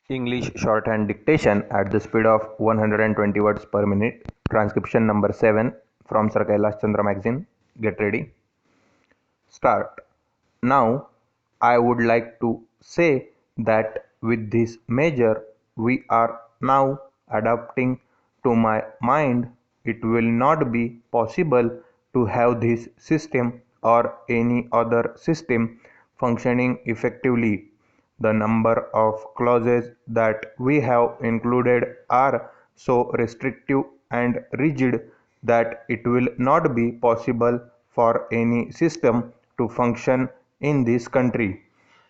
English shorthand dictation at the speed of 120 words per minute. Transcription number 7 from Sir Kailash Chandra magazine. Get ready. Start. Now, I would like to say that with this measure we are now adapting, to my mind, it will not be possible to have this system or any other system functioning effectively. The number of clauses that we have included are so restrictive and rigid that it will not be possible for any system to function in this country.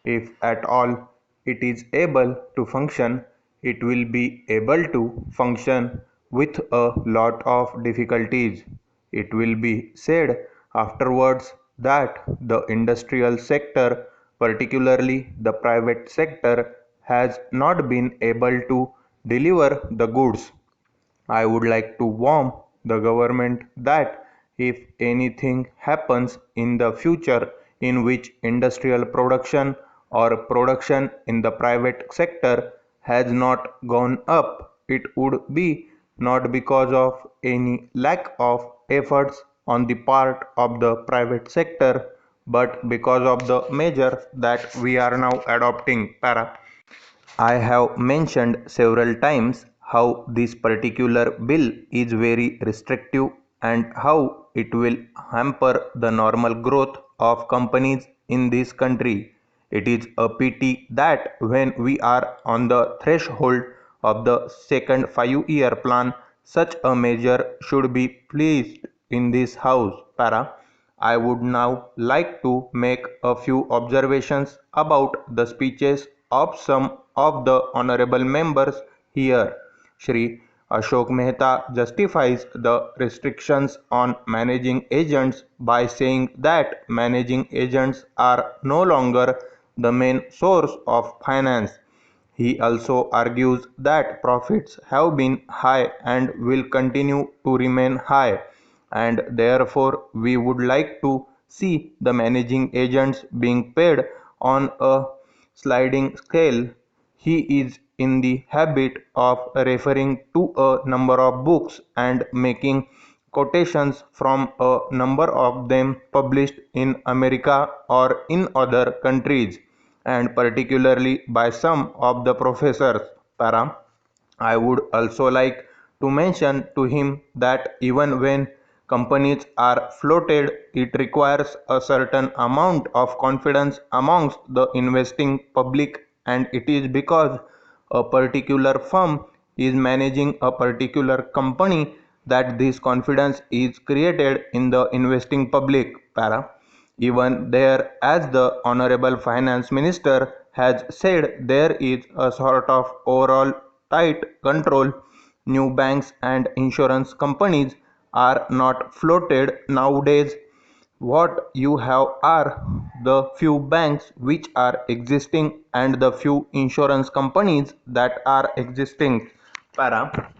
If at all it is able to function, it will be able to function with a lot of difficulties. It will be said afterwards that the industrial sector, particularly the private sector, has not been able to deliver the goods. I would like to warn the government that if anything happens in the future in which industrial production or production in the private sector has not gone up, it would be not because of any lack of efforts on the part of the private sector, but because of the measure that we are now adopting. I have mentioned several times how this particular bill is very restrictive and how it will hamper the normal growth of companies in this country. It is a pity that when we are on the threshold of the second 5-year plan, such a measure should be placed in this house. I would now like to make a few observations about the speeches of some of the honorable members here. Shri Ashok Mehta justifies the restrictions on managing agents by saying that managing agents are no longer the main source of finance. He also argues that profits have been high and will continue to remain high, and therefore we would like to see the managing agents being paid on a sliding scale. He is in the habit of referring to a number of books and making quotations from a number of them published in America or in other countries, and particularly by some of the professors. I would also like to mention to him that even when companies are floated, it requires a certain amount of confidence amongst the investing public, and it is because a particular firm is managing a particular company that this confidence is created in the investing public. Even there, as the Honorable Finance Minister has said, there is a sort of overall tight control. New banks and insurance companies are not floated nowadays. What you have are the few banks which are existing and the few insurance companies that are existing. Para.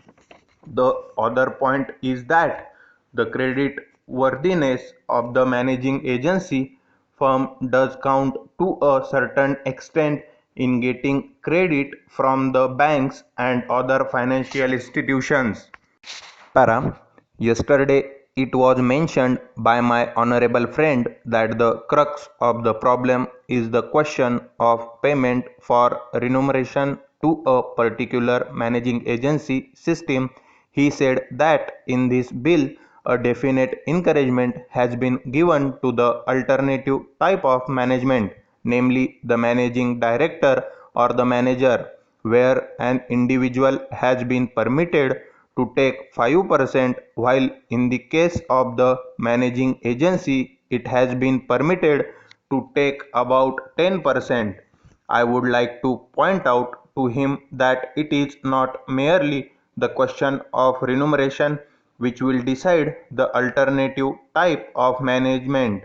The other point is that the credit worthiness of the managing agency firm does count to a certain extent in getting credit from the banks and other financial institutions. Yesterday it was mentioned by my honorable friend that the crux of the problem is the question of payment for remuneration to a particular managing agency system. He said that in this bill a definite encouragement has been given to the alternative type of management, namely the managing director or the manager, where an individual has been permitted to take 5%, while in the case of the managing agency it has been permitted to take about 10%. I would like to point out to him that it is not merely the question of remuneration which will decide the alternative type of management.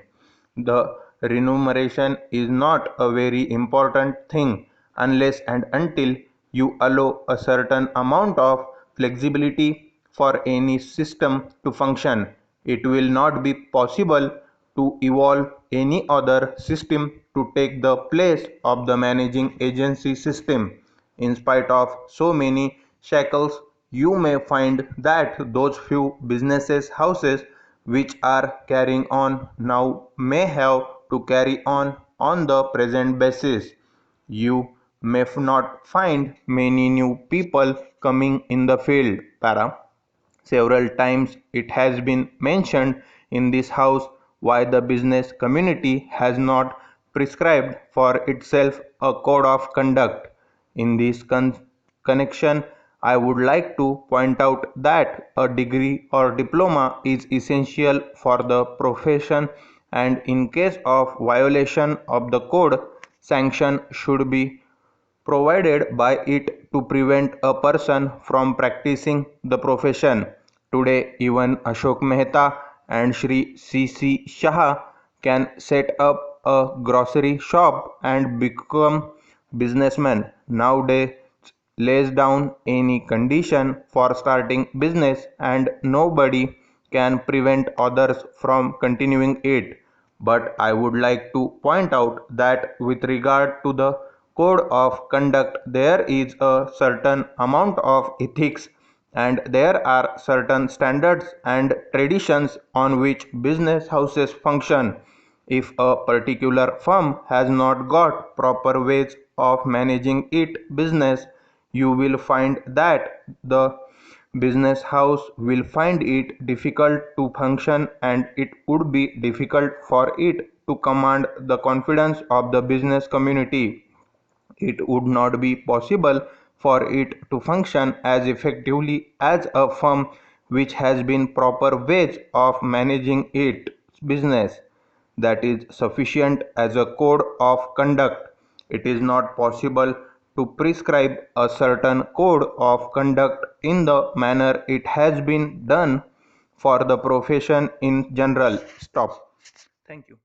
The remuneration is not a very important thing unless and until you allow a certain amount of flexibility for any system to function. It will not be possible to evolve any other system to take the place of the managing agency system. In spite of so many shackles, you may find that those few businesses houses which are carrying on now may have to carry on the present basis. You may not find many new people coming in the field. Para. Several times it has been mentioned in this house why the business community has not prescribed for itself a code of conduct. In this connection, I would like to point out that a degree or diploma is essential for the profession, and in case of violation of the code, sanction should be provided by it to prevent a person from practicing the profession. Today, even Ashok Mehta and Shri C.C. Shah can set up a grocery shop and become businessmen. Nowadays, lays down any condition for starting business and nobody can prevent others from continuing it. But I would like to point out that with regard to the code of conduct, there is a certain amount of ethics and there are certain standards and traditions on which business houses function. If a particular firm has not got proper ways of managing its business, you will find that the business house will find it difficult to function and it would be difficult for it to command the confidence of the business community. It would not be possible for it to function as effectively as a firm which has been proper ways of managing its business that is sufficient as a code of conduct. It is not possible to prescribe a certain code of conduct in the manner it has been done for the profession in general. Stop. Thank you.